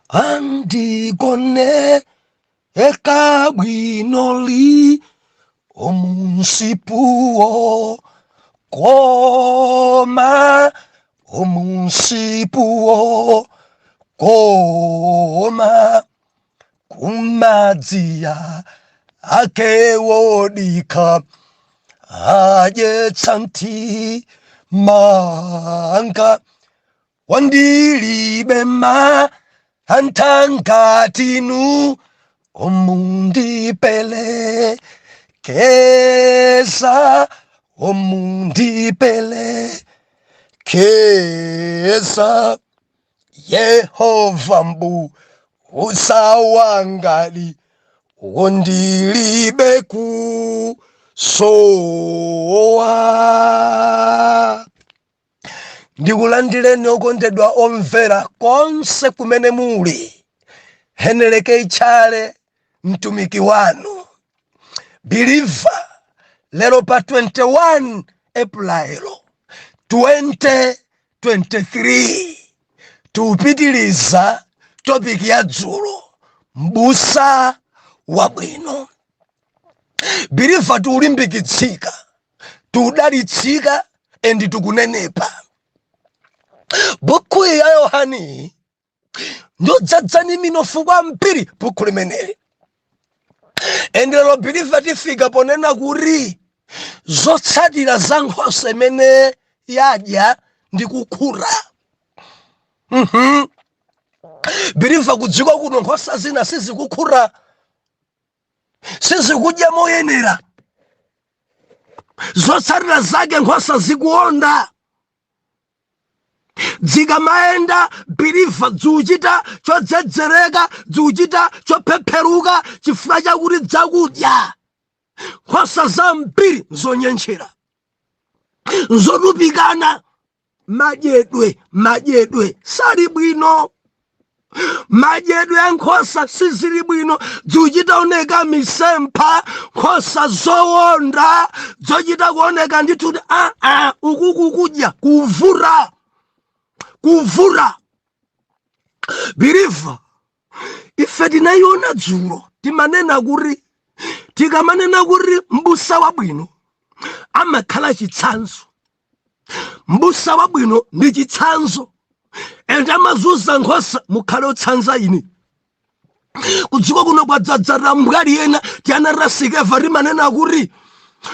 andigone ekabwinoli omunsipuo koma omunsipuo koma kumadzia akewodika ajetsanti manga wandilibema antangatinu omundipele kesa omundipele kesa Yehova mbu usawangali wondilibe kusowa. Ndikulandireni okondedwa omvera konse kumene muli. Heneleke Tchale mtumiki wanu believer lero pa 21 April 2023 tupitiliza topic ya dzulo mbusa wabwino. Believer tulimbikitsika, tudalitsika endi tukunenepa. Buku ya Yohani ndodzadzani minofu kwambiri buku limeneli. Endero believer tifika ponena kuri zotsatira za nkhosa imene yadya ndi kukura. Believer kudziko kuno nkhosa zina sizikukura, sizikudya moyenera, zotsatira zake nkhosa zikuonda. Dzikamaenda believer dzuchita chodzedzereka, dzuchita chopheperuka chifukwa chakuti dzakudya. Nkhosa zambiri zonyenchera, nzotupikana, madyedwe sali bwino. Madyedwe ya nkhosa sizili bwino, dzuchita oneka misempha, nkhosa zowonda zochita kuoneka ndituti uku kukudya kuvura. Believer ife tinayiona dzulo tikamanena kuri mbusa wabwino amakhala chitsanzo. Mbusa wabwino ndi chitsanzo, ende amazuza nkhosa mukhale otsanza ini. Kudziko kuno kwadzadzara mbwali yena tianarasika eva rimanena kuri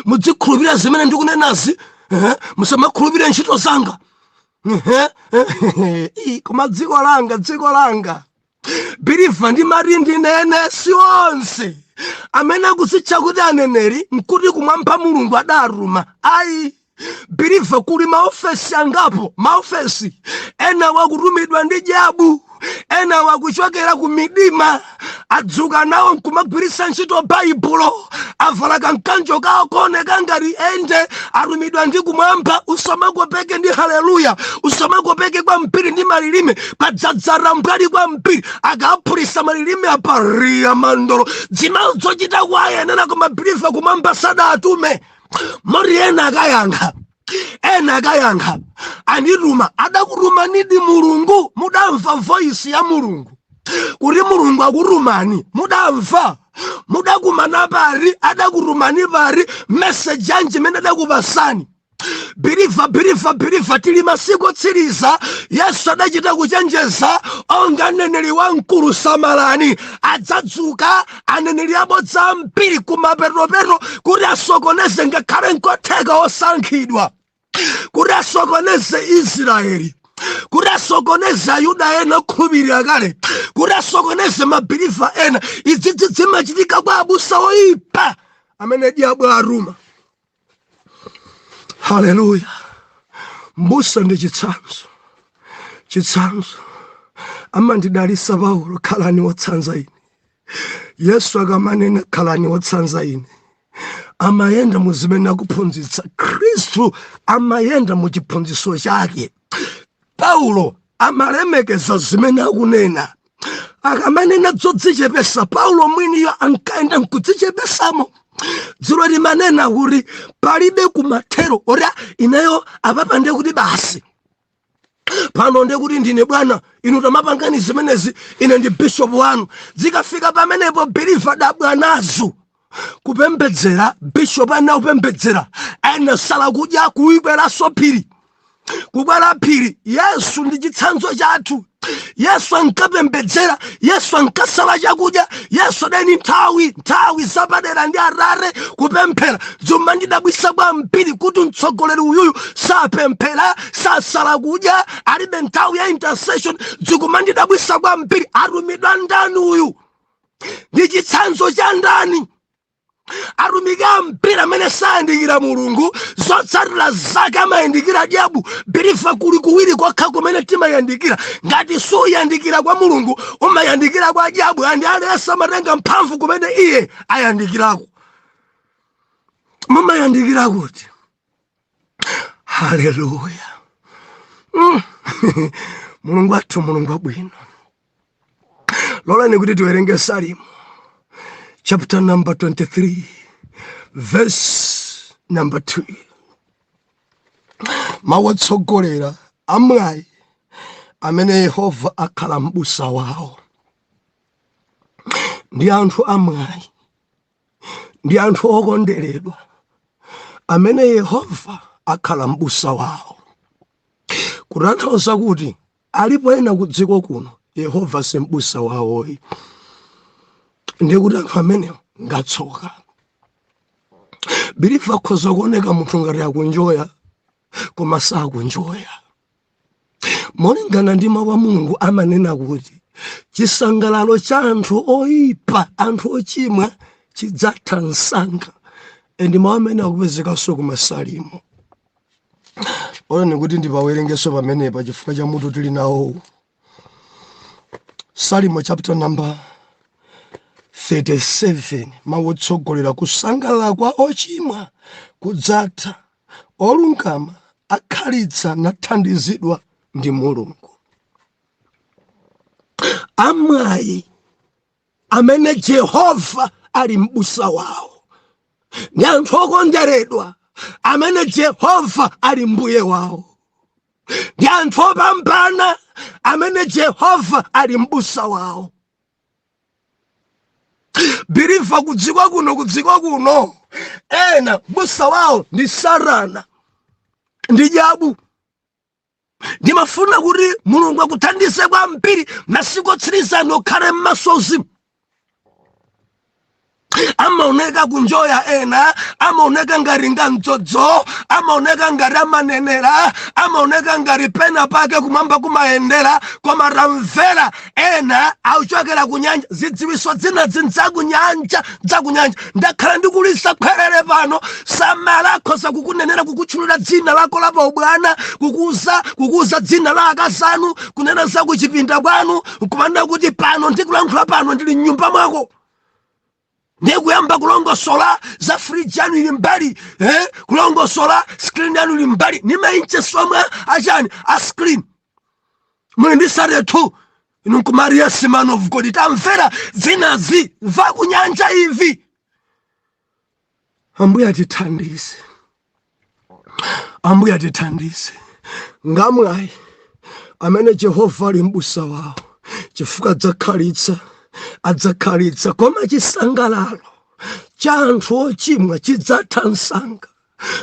mudzikhulupirira zimene ndikunenazi, musamakhulupirire ntchito zanga. Koma dziko langa believer ndi marindi nene sionse amene akusitcha kuti aneneri nkuti kumwamba Mulungu adaruma. Believer kuli maofesi angapo, maofesi ena wakutumidwa ndi jabu, ena wakuchokera ku midima, adzuka nawo nkumagwirisa ntchito baibulo, avala kankanjo kawo kooneka ngati ende, atumidwa ndi kumwamba. Usamakopeke ndi haleluya, usamakopeke kwa mpiri ndi malilime, padzadzara mbwali kwa mpiri, akaphulisa malilime apariya mandolo. Dzimawu zochita kwayenera koma believer kumwamba sadatume. Mori ena akayankha aniruma, adakuruma nidi Mulungu, mudamva voice ya Mulungu kuti Mulungu akurumani, mudamva, mudakumana pari, adakurumani pari, message yanje mene adakupasani. Believer tili masiku otsiriza. Yesu adachita kuchenjeza onga aneneri wamkulu Samalani adzadzuka, aneneri abodza ambiri kumaperopero kuti asokoneze ngakhale nkotheka osankhidwa, kuti asokoneze Israeli, kuti asokoneze Ayuda ena okhulupirira kale, kuti asokoneze mabeliever ena. Izi zimachitika kwa abusa oyipa amene diabo aruma. Haleluya. Mbusa ndi chitsanzo. Amandidalisa Paulo, khalani wotsanza ine. Yesu akamanena khalani wotsanza ine, amayenda muzimene akuphunzitsa. Khristu amayenda mu chiphunzitso chake. Paulo amalemekeza zimene akunena, akamanena zodzichepesa. Paulo mwiniyo ankaenda nkudzichepesamo. Dzulo limanena kuri palibe kumathero ora inayo apapande kuti basi pano ndekuti ndine bwana inu tamapangani zimenezi ine ndi bishop wanu. Zikafika pamenepo believer dabwa nazo kupembedzera bishop ana kupembedzera ena sala kudya kuikweraso phiri kukwera phiri. Yesu ndi chitsanzo chathu. Yesu ankapembedzera, Yesu ankasala chakudya, Yesu adani nthawi zapadera ndi arare kupemphera. Zomwe ndidabwisa kwambiri kuti mtsogoleri uyuyu sapemphera, sasala kudya, alibe nthawi ya intercession. Zomwe ndidabwisa kwambiri, atumidwa ndani uyu? Ndi chitsanzo cha ndani? Atumiki ambiri amene sayandikira Mulungu, zotsatira zake amayandikira diabu. Believer kuli kuwiri kwakha kumene timayandikira. Ngati suyandikira kwa Mulungu, umayandikira kwa diabu. Andi aliyense amatenga mphamvu kumene iye ayandikirako. Mumayandikira kuti haleluya. Mulungu athu Mulungu wabwino. Lolani kuti tiwerenge Salimo chapter number 23, verse number 2. Mawatsogolera amwayi amene Yehova akhala m'busa wawo. Ndi anthu amwayi, ndi anthu okondedwa amene Yehova akhala m'busa wawo. Kutanthauza kuti alipo ena ku dziko kuno Yehova si m'busa wawoyi. Ndikuti anthu amene ngatsoka. Believer akhoza kuoneka munthu ngati akunjoya koma sakunjoya. Molingana ndi mawu a Mulungu amanena kuti chisangalalo cha anthu oyipa, anthu ochimwa chidzatha msanga. Ndi mawu amene akupezekanso ku Masalimo. Olani kuti ndipawerengeso pamenepa chifukwa cha mutu tili nawo. Salimo chapter number 37. Mawotsogolera kusangalala kwa ochimwa kudzatha, olungama akhalitsa nathandizidwa ndi Mulungu. Amwayi amene Jehova ali m'busa wawo, ndi anthu okondedwa amene Jehova ali mbuye wawo, ndi anthu opambana amene Jehova ali m'busa wawo. Believer kudziko kuno ena busa wawo ndi Satana ndi diabu. Ndimafuna kuti Mulungu akuthandize kwambiri masiku otsiriza ukhale m'masozi. Amaoneka kunjoya ena, amaoneka ngati ngamdzodzi, amaoneka ngati amanenera, amaoneka ngati pena pake kumwamba kumayendera, koma ramvera ena auchokera kunyanja. Zidziwiso zina zinzakunyanja. Ndakhala ndikulisa khwerere pano, samala akhoza kukunenera kukutchulira dzina lako la paubwana, kukuza dzina la akazanu, kunena za kuchipinda kwanu, kumanda kuti pano ndikulankhula pano ndili m'nyumba mwako. Ndikuyamba kulongosola za fridge yanu ili mbali, kulongosola screen yanu ili mbali. Nimainche somwe achani a screen. Mwe ndisare tu inu kumaria man of God. Tamvera zinazi va kunyanja hivi. Ambuya atithandize. Ambuya atithandize. Ngamwayi amene Jehova ali m'busa wawo, chifukwa adzakhalitsa koma chisangalalo cha anthu ochimwa chidzatha msanga.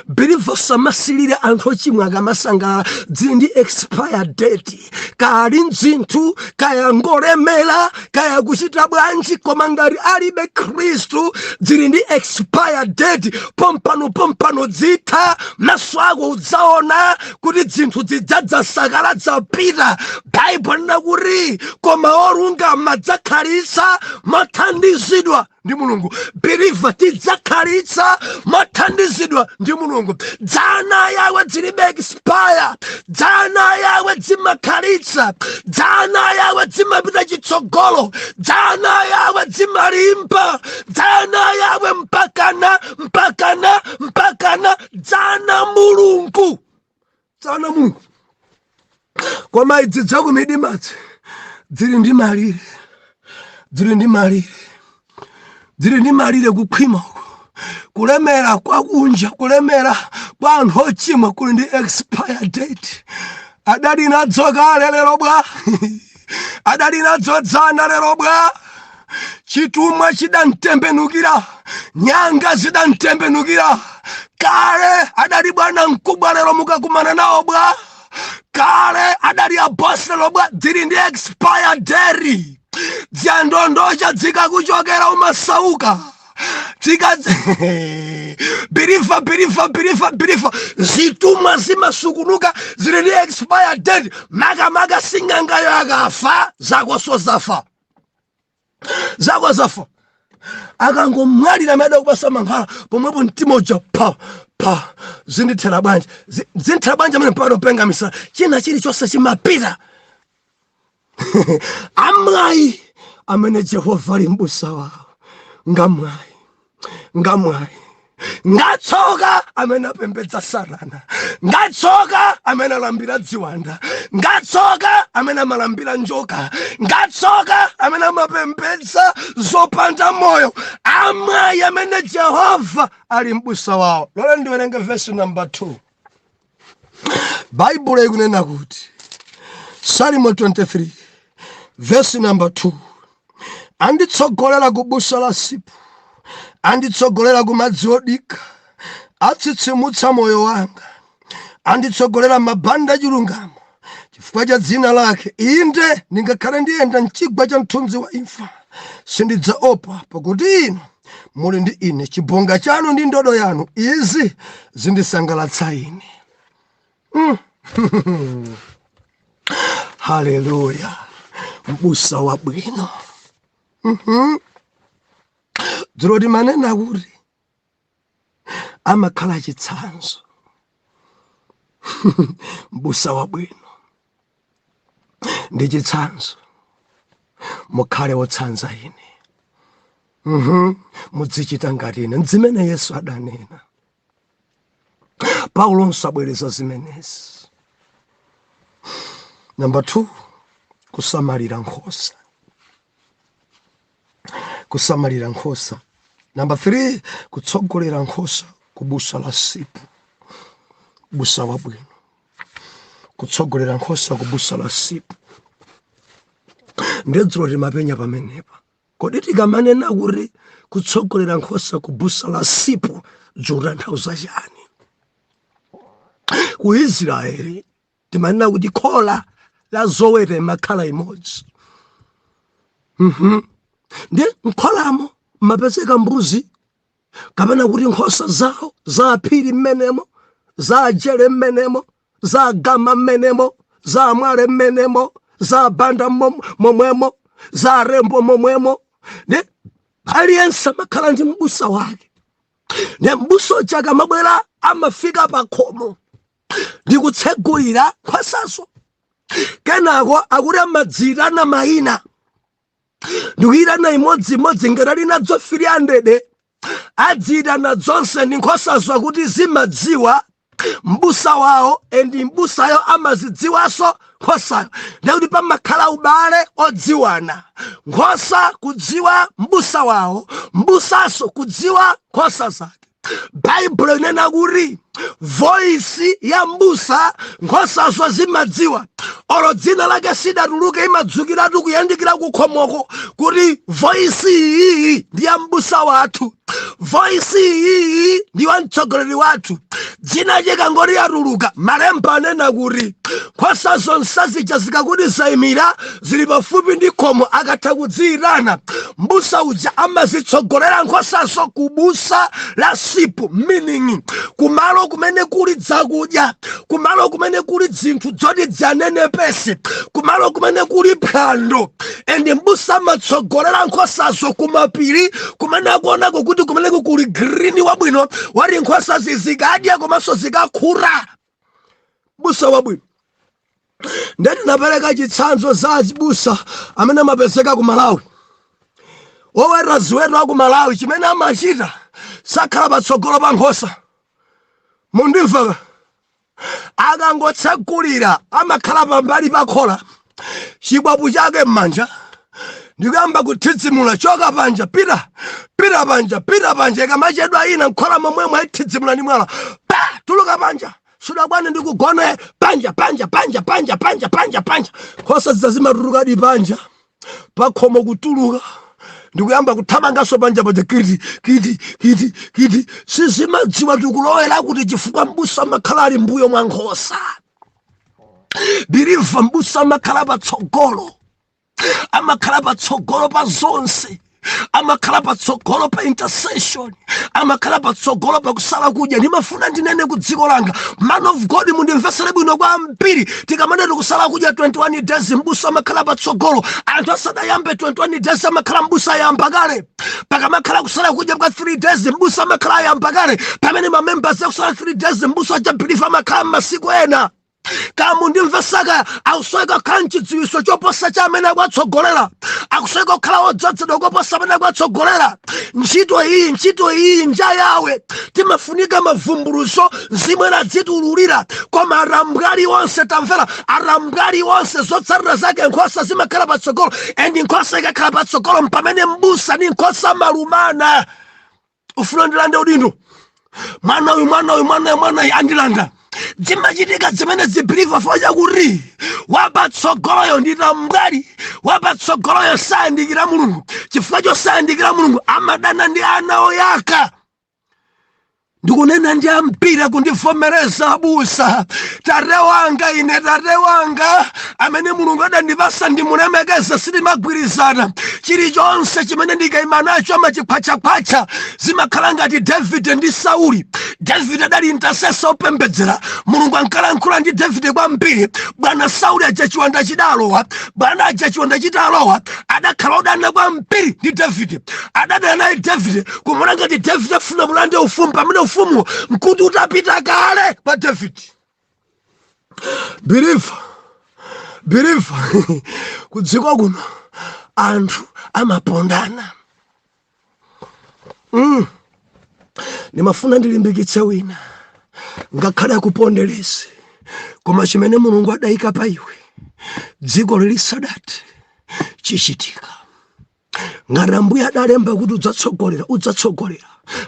Believer samasilire anthu ochimwa akamasangalala dzili ndi expired date. Kali mzinthu kaya ngolemera kaya kuchita bwanji, koma ngati alibe Khristu dzili ndi expired date. Pompano dzitha, maso ako udzaona kuti zinthu zidzasakala zapita. Baibulo linakuti koma olungama adzakhalitsa mothandizidwa ndi Mulungu. Believer tidzakhalitsa mothandizidwa ndi Mulungu. Dzana yawe dzilibe expire, dzana yawe dzimakhalitsa, dzana yawe dzimapita chitsogolo, dzana yawe dzimalimba, dzana yawe mpakana, dzana Mulungu. Koma idzi dzakumidimadzi dzili ndi malire kukhwima, kulemera kwa kunja, kulemera kwa anthu ochimwa kuli ndi expired date. adali nadzoka lero bwa adali nadzodzana lero bwa chitumwa chidantembenukira nyanga zidantembenukira kale adali bwana mkubwa lero mukakumana nawo bwa kale adali apostolo bwa dzili ndi expire date dzandondocha dzikakuchokera umasauka birifa zitumwa zimasukunuka zili ndi expire date makamaka singangayo akafa zako zafa akangomwalira amene akupasa mankhwala pomwepo mtima uja pa zindithera bwanji zindithera bwanji amene mpano penga misala china chilichonse chimapita amwayi amene Jehova ali m'busa wawo ngamwayi ngatsoka amene apembedza Satana ngatsoka amene alambira dziwanda ngatsoka amene amalambira njoka ngatsoka amene amapembedza zopanda moyo amwayi amene Jehova ali m'busa wawo. Lole ndiwerenge verse number 2. Bible ikunena kuti Psalm 23 verse number 2, anditsogolera ku busa la sipu, anditsogolera ku madzi odika, atsitsimutsa moyo wanga, anditsogolera mabanda chilungamo chifukwa cha dzina lake. Inde ndingakhale ndiyenda mchigwa cha mthunzi wa imfa sindidzaopa, pakuti inu muli ndi ine, chibonga chanu ndi ndodo yanu izi zindisangalatsa ine. Haleluya, m'busa wabwino. Dziroti manena kuti amakhala chitsanzo. M'busa wabwino ndi chitsanzo, mukhale wotsanza ine. Mudzichita ngati ine, zimene Yesu adanena. Paulo nsabwereza zimenezi. Number 2, kusamalira nkhosa. Kusamalira nkhosa. Number 3, kutsogolera nkhosa ku busa la sipu. Busa wabwino. Kutsogolera nkhosa ku busa la sipu. Ndedziro limapenya pamenepa. Kodi tikamanena kuti kutsogolera nkhosa ku busa la sipu zikutanthauza chani? Ku Israeli timanena kuti khola la zoweta makhala imodzi. Ndi nkholamo mapezeka mbuzi kapena kuti nkhosa zawo za aphiri mmenemo, za ajere mmenemo, za agama mmenemo, za amwale mmenemo, za abanda momwemo, za arembo momwemo. Ndi aliyense makhala ndi m'busa wake. Ndi m'busa chaka mabwera amafika pa khomo ndi kutsegulira nkhosazo. Kenako akuti amadzirana mayina, ndikuyirana imodzimodzi ngati ali nadzo 300, adziyitana zonse ndi nkhosazo akuti zimadziwa m'busa wawo, endi m'busayo amazidziwanso nkhosayo. Ndikuti pamakhala ubale odziwana, nkhosa kudziwa m'busa wawo, m'busanso kudziwa nkhosa zake. Bible inena kuti voice ya m'busa nkhosazo zimadziwa. Olo dzina lake sidatuluke imadzukiratu kuyandikira kukhomoko kuti voice iyi ndi ya m'busa wathu, voice iyi ndi wa mtsogoleri wathu. Dzina chikangoti yatuluka, malemba anena kuti nkhosazo nsazija zikakuti zayimira zili pafupi ndi khomo, akatha kudziyitana m'busa uja amazitsogolera nkhosazo ku busa la sipu, meaning kumalo kumene kuli dzakudya, kumalo kumene kuli zinthu zoti dzanenepese, kumalo kumene kuli phwando. Ende m'busa amatsogolera nkhosazo kumapiri kumene akuonako kuti kumeneko kuli green wabwino wali nkhosa zizikadya komanso zikakhura. Busa wabwino. Ndeti napereka chitsanzo za azibusa amene amapezeka ku Malawi. Oweta ziweto aku Malawi chimene amachita sakhala patsogolo pa nkhosa. Mundimva? Akangotsegulira amakhala pambali pa khola, chibwapu chake m'manja, ndikuyamba kuthidzimula, choka panja, pita panja, ikamachedwa ina nkhola momwemo ayithidzimula ndi mwala, tuluka panja, sudakwana ndikugona panja nkhosa zazima di panja pakhomo kutuluka ndikuyamba kuthamangaso panja paja kiti sizimadziwa tikulowera kuti chifukwa mbusa amakhala ali mbuyo mwa nkhosa. Believe mbusa amakhala patsogolo, amakhala patsogolo pa zonse, amakhala patsogolo pa intercession, amakhala patsogolo pa kusala kudya. Ndimafuna ndinene ku dziko langa, man of God mundimvesere bwino kwambiri. Tikamanena kusala kudya 21 days mbusa amakhala patsogolo. Anthu asadayambe 21 days amakhala mbusa ayamba kale. Pakamakhala kusala kudya kwa 3 days mbusa amakhala ayamba kale. Pamene ma members akusala 3 days mbusa ajabelieve amakhala masiku ena. Kama ndimvesaka akusoeka kanchi dziwiso choposa cha amene akwatsogolera, akusoeka kukhala odzadzedwa koposa amene akwatsogolera. Ntchito iyi nja yawe timafunika mavumbuluso zimwe zitululira. Koma arambwali onse tamvera, arambwali onse zotsatira zake nkhosa zimakhala patsogolo, and nkhosa ikakhala patsogolo pamene mbusa ni nkhosa malumana. Ufuna ndilande udindo mwana uyu andilanda. Zimachitika zimene zibelieve foja kuti wapatsogoloyo nditambwali, wapatsogoloyo sayandikira Mulungu. Chifukwa chosayandikira Mulungu amadana ndi ana oyaka. Ndikunena ndi ambiri kundivomereza abusa. Tate wanga ine, tate wanga amene Mulungu adandipasa ndimulemekeza, sitimagwirizana. Chilichonse chimene ndikayima nacho amachikhwachakhwacha. Zimakhala ngati David ndi Sauli. David adali intercessor opembedzera. Mulungu ankalankhula ndi David kwambiri. Bwana Sauli aja chiwanda chidalowa, bwana aja chiwanda chitalowa, adakhala odana kwambiri ndi David. Adadana naye David kumona ngati David afuna mulande ufumu, pamene ufumu nkuti utapita kale pa David. Believe kudziko kuno anthu amapondana. Nimafuna ndilimbikitse wina ngakhale akuponderese, koma chimene Mulungu adayika pa iwe dziko lilisadati chichitika. Ngati Ambuye adalemba kuti udzatsogolera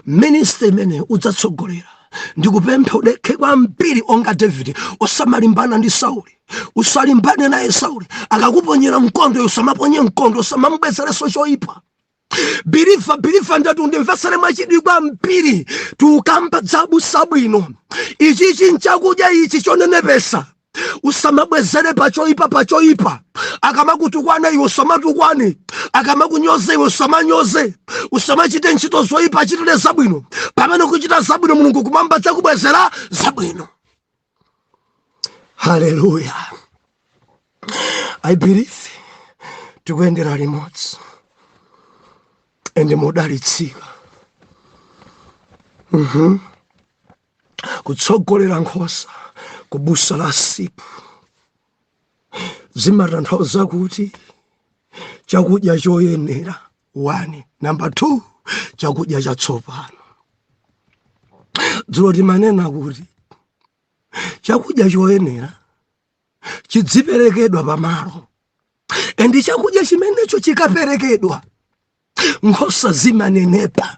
ministry imene udzatsogolera, ndikupempha udekhe kwambiri onga David. Usamalimbana ndi Sauli, usalimbane naye Sauli. Akakuponyera mkondo usamaponye mkondo, usamamubwezereso choyipa. Believe ndati undimvesere mwachidwi kwambiri. Tukamba dzabusa bwino, ichichi nchakudya ichi chonenepesa. Usamabwezere pachoipa. Akamakutukwana iwe usamatukwane, akamakunyoze iwe usamanyoze. Usamachite ntchito zoyipa, achitire zabwino. Pamene kuchita zabwino Mulungu kumamba chakubwezera zabwino. Hallelujah. I believe tikuyendera limodzi ende modalitsika. Kutsogolera nkhosa kubusa la sipu zimatanthauza kuti chakudya choyenera 1. Number 2, chakudya chatsopano. Dzulo timanena kuti chakudya choyenera chidziperekedwa pamalo, endi chakudya chimenecho chikaperekedwa nkhosa zimanenepa,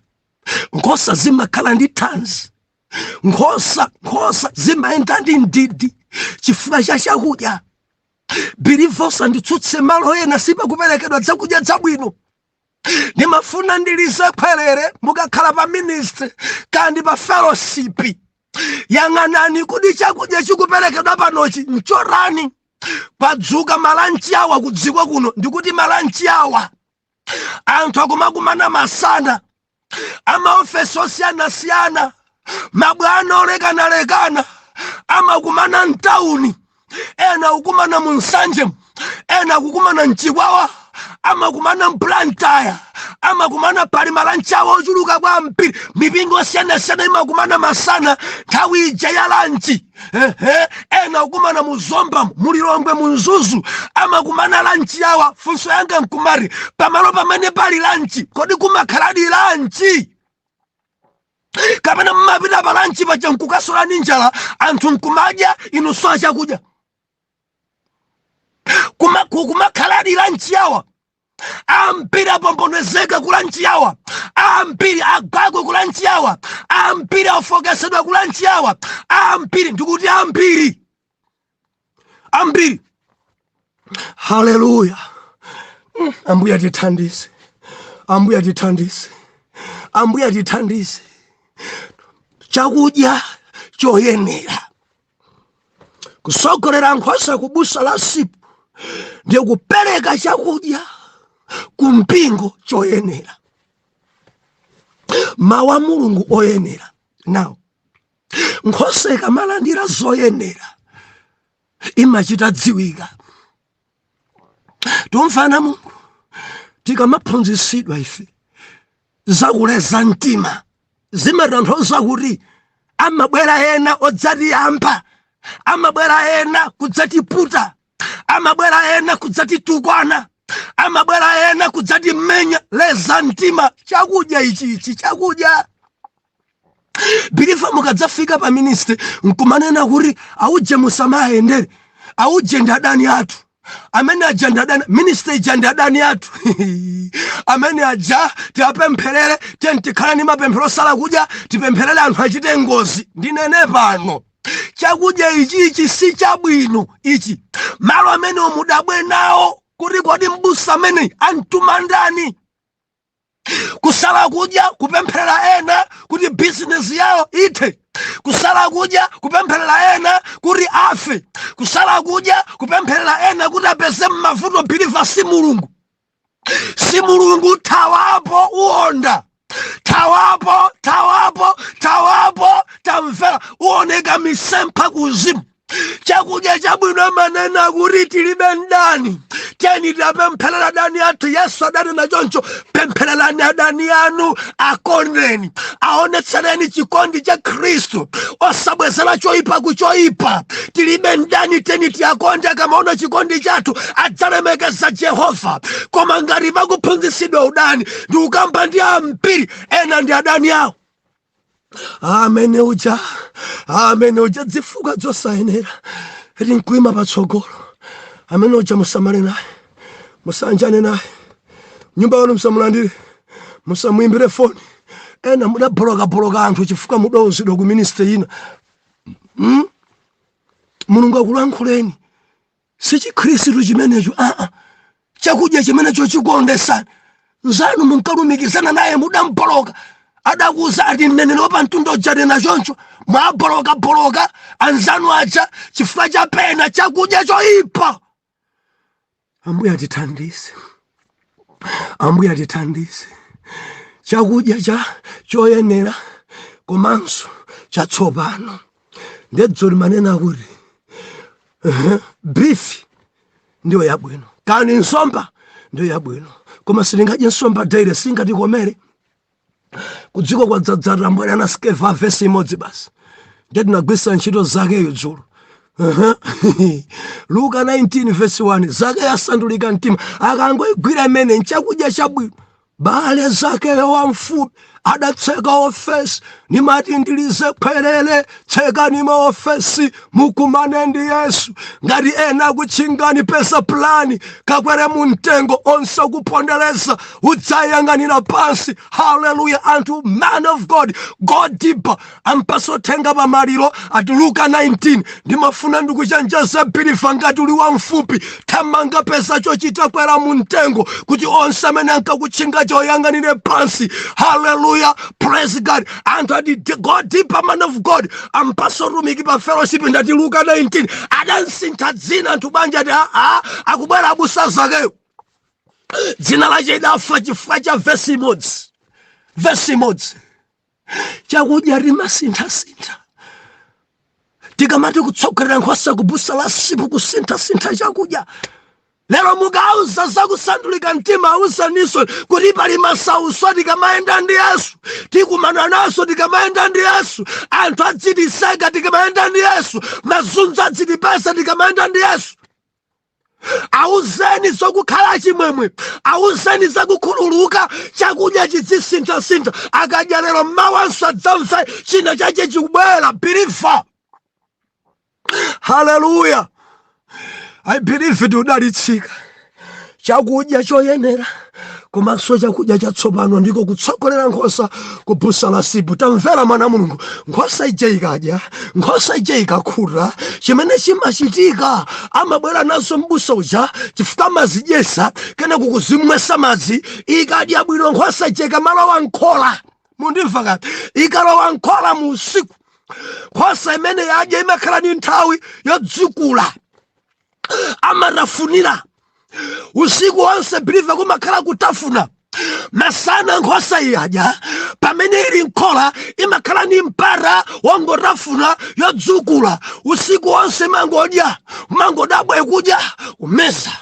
nkhosa zimakhala ndi thanzi, nkhosa zimayenda ndi ndidi chifukwa cha chakudya. Believers anditsutse malo ena sipakuperekedwa chakudya chabwino. Ndimafuna ndilize khwerere mukakhala pa ministry kandi pa fellowship. Yang'anani kuti chakudya chikuperekedwa panochi nchorani. Padzuka malanchi awa kudziko kuno, ndikuti malanchi awa anthu akumakumana masana, amaofesi osiyana-siyana, mabwana olekanalekana, amakumana mtauni, ena ukumana munsanje, ena kukumana mchikwawa, amakumana mplantaya, amakumana pali malanchi awa ochuluka kwambiri. Mipingo osiyana-siyana imakumana masana nthawi ija ya lanchi. Ena ukumana muzomba, mulilongwe, munzuzu, amakumana lanchi awa. Funso yanga nkumari, pamalo pamene pali lanchi kodi kumakhaladi lanchi? Kapena mmapita pa lanchi paja nkukasola ninjala anthu nkumadya inusowa chakudya? Kumakhaladi lanchi awa ambiri apomponezeka kula nchiyawa, ambiri agagwe kula nchiyawa, ambiri afokesedwa kula nchiyawa, ambiri ndikuti ambiri. Haleluya. Ambuya tithandize, ambuya tithandize, ambuya tithandize. Chakudya choyenera, kusogolera nkhosa kubusa la sipu ndiye kupereka chakudya kumpingo choyenera, mawu a Mulungu oyenera. Now nkhosa ikamalandira zoyenera imachita dziwika. Tumfana Mulungu tikamaphunzitsidwa ife zakuleza mtima, zimatanthauza kuti amabwera ena odzatiyamba, amabwera ena kudzatiputa, amabwera ena kudzatitukwana, amabwera ena kudzatimenya. Leza mtima, chakudya ichi chakudya. Bilifa mukadzafika pa ministry nkumanena kuti auje musamayendere, auje ndi adani athu. Amene aja ndi adani, ministry ija ndi adani athu. Amene aja tiapempherere, tikhala ni mapemphero sala kudya, tipempherere anthu achite ngozi. Ndinene pano, chakudya ichi si chabwino ichi. Malo amene omudabwe nawo kuti kodi mbusa amene antuma ndani. Kusala kudya kupempherera ena kuti business yawo ithe, kusala kudya kupempherera ena kuti afe, kusala kudya kupempherera ena kuti apeze mavuto. Biliva si Mulungu, si Mulungu. Thawapo uonda, thawapo tamvera uoneka misempha kuzimu. Chakudya chabwino manena kuti tilibe ndani, teni tapempherera adani athu. Yesu adani na choncho, pemphererani adani anu akondeni, aonetsereni chikondi cha Khristu, osabwezera choipa kuchoipa. Tilibe ndani, teni tiakonde. Akamaona chikondi chathu adzalemekeza Jehova. Koma ngati pakuphunzitsidwa udani ndi ukamba ndi ambiri, ena ndi adani awo. Amene uja dzifuka zosayenera rinkuima patsogolo. Amene uja musamale naye, musanjane naye, nyumba yanu musamulandire, musamuimbire foni. Ena mudaboloka anthu chifukwa mudawuzidwa ku ministry ina. Mulungu akulankhuleni, si chikhristu chimenecho. Chakudya chimenecho chikondesani. Nzanu munkalumikizana naye mudamboloka, adakuza ati mnenero pa mtundo jane na choncho mwaboloka anzanu aja chifukwa cha pena chakudya choipa. Ambuya tithandize, ambuya tithandize. Chakudya choyenera komanso chatsopano. Ndedzoli manena kuti beef ndiyo yabwino, kani nsomba ndiyo yabwino, koma silingadye nsomba daily, singatikomere. Kudziko kwa dzadzara mbwera na skeva vesi imodzi basi, ndiye tinagwisa ntchito zake yudzulu. Luka 19 verse 1, zake yasandulika mtima, akangoigwira imene nchakudya chabwino. Bale zake wamfupi adatseka ofesi, nimati ndilize khwerere, tsekani maofesi mukumane ndi Yesu. Ngati ena kuchingani pesa plani, kakwere muntengo onse kupondereza udzayang'anira pansi. Hallelujah. Anthu man of God, God deeper, ampaso tenga pa maliro ati Luka 19, ndimafuna ndikuchenjeza Bilifa ngati uli wamfupi, thamanga pesa chochita kwera muntengo kuti onse amene ankakuchinga choyang'anire pansi. Hallelujah. Praise God. Anthu ati God deeper, man of God, ampaso rumiki pa fellowship ndati Luka 19, adansintha dzina anthu banja ati akubwera abusa zakeyo. Dzina lache idafa chifukwa cha vesi imodzi. Chakudya rimasintha. Tikamati kutsogolera nkhosa kubusa la sipu kusintha chakudya. Lero mukauza zakusandulika mtima, ausaniso kuti pali masauso tikamaenda ndi Yesu, tikumana naso tikamaenda ndi Yesu, anthu adzitiseka tikamaenda ndi Yesu, mazunzo adzitipesa tikamaenda ndi Yesu. Auzeni zokukhala chimwemwe, auzeni zakukhululuka, chakudya chizisintha. Akadya lero mawanso adzamva china chache chikubwera. Bilifa. Hallelujah. I believe it udalitsika. chakudya choyenera komanso chakudya chatsopano ndiko kutsogolera nkhosa ku busa la sibu. Tamvera mwana Mulungu, nkhosa ija ikadya, nkhosa ija ikakhuta, chimene chimachitika amabwera nazo mbusa uja chifukwa amazidyesa kena kukuzimwesa madzi. Ikadya bwino nkhosa ija ikamalowa nkhola, mundimva kati, ikalowa nkhola mu usiku, nkhosa imene yadya imakhala ni nthawi yodzikula, amatafunira usiku wonse. Biliva kumakhala kutafuna. Masana nkhosa iyadya, pamene ili nkhola imakhala ni mpara wongotafuna yodzukula. Usiku wonse mangodya, mangodabwa ikudya umeza,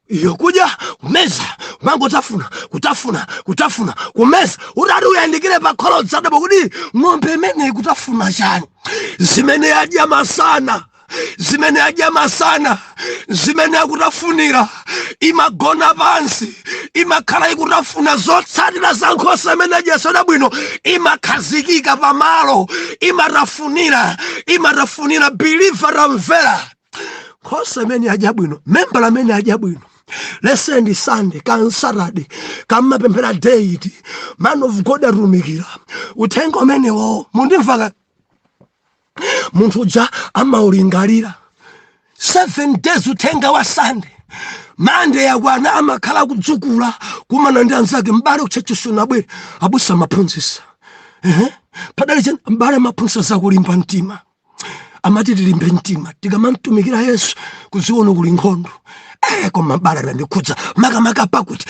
iyo kudya umeza, mangotafuna kutafuna kumeza. Utati uyandikire pa kholo dzadabwa kuti ng'ombe imene ikutafuna chani. Zimene yadya masana, zimene yadya masana, zimene akutafunira, imagona pansi, imakhala ikutafuna zotsatira za nkhosa imene yadya soda bwino, imakhazikika pamalo, imatafunira. Biliva ramvera, nkhosa imene yadya bwino, membala imene yadya bwino, lesson Sunday kan Saturday kamapemphera date, man of God arumikira uthenga umenewo. Mundimva, munthu uja amaulingalira 7 days uthenga wa Sunday. Monday yakwana amakhala kudzukula kumana ndi anzake. Mbale kuchachisuna bwere abusa maphunzitsa padali chani mbale maphunzitsa kulimba mtima, amati tilimbe mtima tikamamtumikira Yesu kuziona kuli nkhondo. Koma mbale landikhudza makamaka pakuti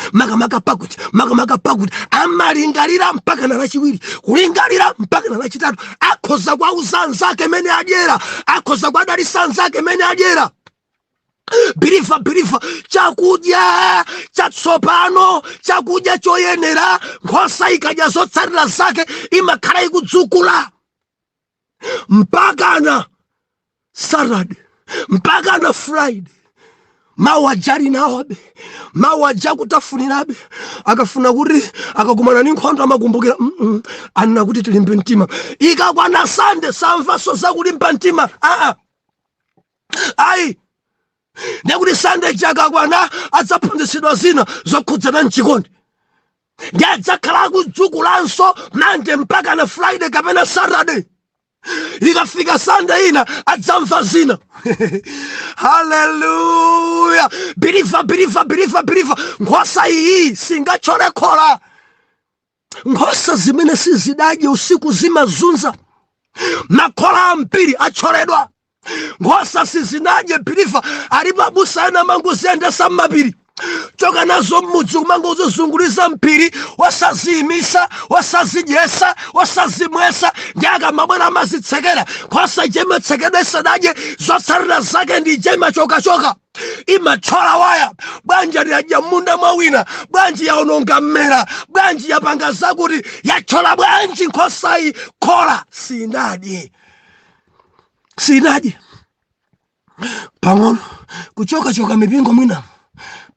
amalingalira mpaka na lachiwiri, kulingalira mpaka na lachitatu. Akhoza kwa uzanzake mene adyera, akhoza kwa dalisanzake mene adyera. Biliva chakudya chatsopano, chakudya choyenera. Nkhosa ikadya zotsatira zake imakhala ikudzukula mpaka na Saturday, mpaka na Friday. Mawajari nawabe, mawaja kutafunirabe, akafuna kuti akakumana ni nkhondo amakumbukira anna kuti tilimbe mtima. Ikakwana Sunday samvaso za kulimba mtima. Ayi ndekuti Sunday chakakwana adzaphunzitsidwa zina zokhudzana mchikondi, ndi adzakhala kudzukulanso Monday mpaka na Friday kapena Saturday. Ikafika Sunday ina adzamva zina. Hallelujah. Biliva. Nkhosa iyi singachore khola. Nkhosa zimene sizidadye usiku zimazunza, makhola ambiri achoredwa. Nkhosa sizinadye. Biliva alipo abusa ena mangoziyendesa m'mapiri, choka nazo m'mudzi kumangozizunguliza mpiri, wasaziyimisa, wasazidyesa, wasazimwesa, ndi akamabwera amazitsekera. Nkhosa ija imatsekedwa isadadye zotsatira zake, ndi ija imachoka, imachola waya. Bwanji yadya munda mwawina, bwanji yaononga mmera, bwanji yapanga zakuti yachola, bwanji nkhosa iyi khola sinadye. Pang'ono kuchoka mipingo mwina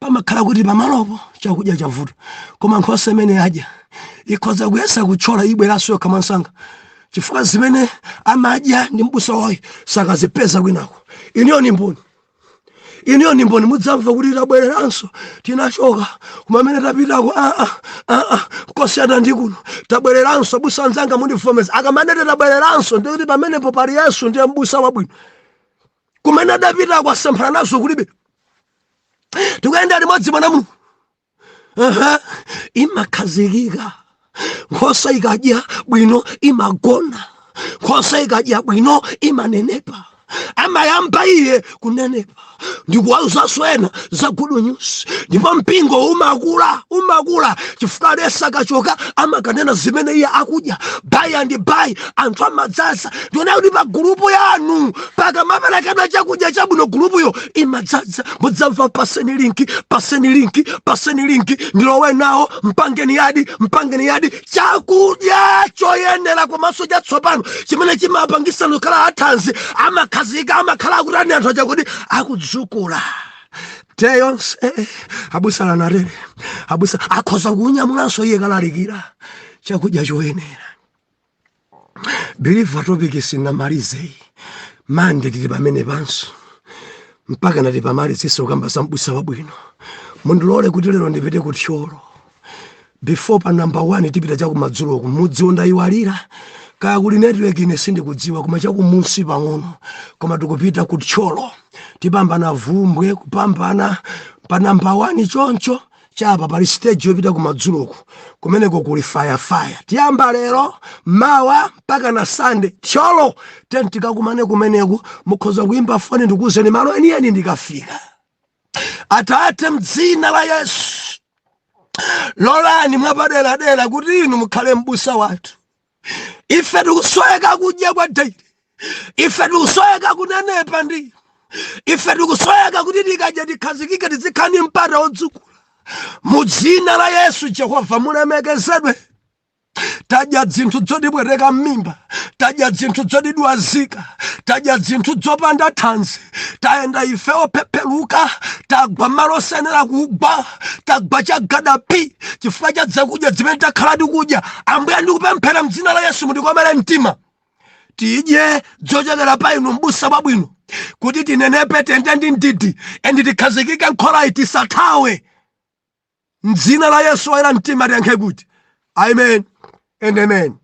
pamakhala kuti pamalopo chakudya chavuta, koma nkhosa imene yadya ikhoza kuyesa kuchola ibweranso yokha mwansanga, chifukwa zimene amadya ndi mbusa wayo sakazipeza kwinako. Iniyo ni mboni mudzamva kuti tabwereranso tinachoka kumamene tapitako. Kosiyana ndi kuno tabwereranso. Busa anzanga mundifomeza akamanete tabwereranso ndikuti pamenepo pali Yesu ndiye mbusa wabwino. Kumene adapitako asemphana nazo kulibe. Tukuyenda limodzi mwana Mulungu. Imakhazikika. Nkhosa ikadya bwino imagona, nkhosa ikadya bwino imanenepa. Amayamba iye kunenepa ndikuwauzaso ena za good news, ndipo mpingo umakula chifukwa Yesu akachoka amakanena zimene iye akudya. Buy and buy, anthu amadzaza. Ndiona kuti pa gulupu yanu pakamaperekedwa chakudya chabwino gulupuyo imadzaza. Mudzamva paseni linki ndilowe nawo, mpangeni yadi chakudya choyenera komanso chatsopano chimene chimapangisa kukhala athanzi. Amakhazika amakhala kuti anthu achakuti akudzukula. Teyons abusa lanarere, abusa akhoza kunyamulanso iye kalalikira chakudya choyenera. Biliva topic sinamalize Monday tili pamene panso mpaka nati pamalize kukamba za mbusa wabwino. mundilole kuti lero ndipite ku Tchale. Before pa number 1 tipita cha kumadzulo ku mudzi ondaiwalira kaya kuli network ine sindikudziwa koma cha kumunsi pang'ono, koma tikupita ku Tchale tipambana vumbwe kupambana pa number 1 choncho chapa pali stage yopita kumadzuloko kumeneko kuli fire. Tiyamba lero mawa mpaka na Sunday Tchale tikakumane kumeneko. Mukhoza kuimba foni ndikuwuzeni malo enieni ndikafika. Atate m'dzina la Yesu lolani mwapadera kuti inu mukhale m'busa wathu. Ife tikusoeka kudya kwa daily, ife tikusoeka kunenepa ndi ife tikusoeka kuti tikadya tikhazikike tizikhani mpata odzukula. Mudzina la Yesu Jehova mulemekezedwe. Tadya zinthu zotibwereka m'mimba, tadya zinthu zotidwazika, tadya zinthu zopanda thanzi, tayenda ife ophepeluka, tagwa malo osenera kugwa, tagwa chagadapi chifukwa cha zakudya zimene takhala tikudya. Ambuye ndikupemphera m'dzina la Yesu mutikomere mtima, tidye zochokera pa inu m'busa wabwino, kuti tinenepe tende ndi ndidi endi tikhazikike nkhola tisathawe. M'dzina la Yesu wayera mtima tiyankhe kuti amen and amen.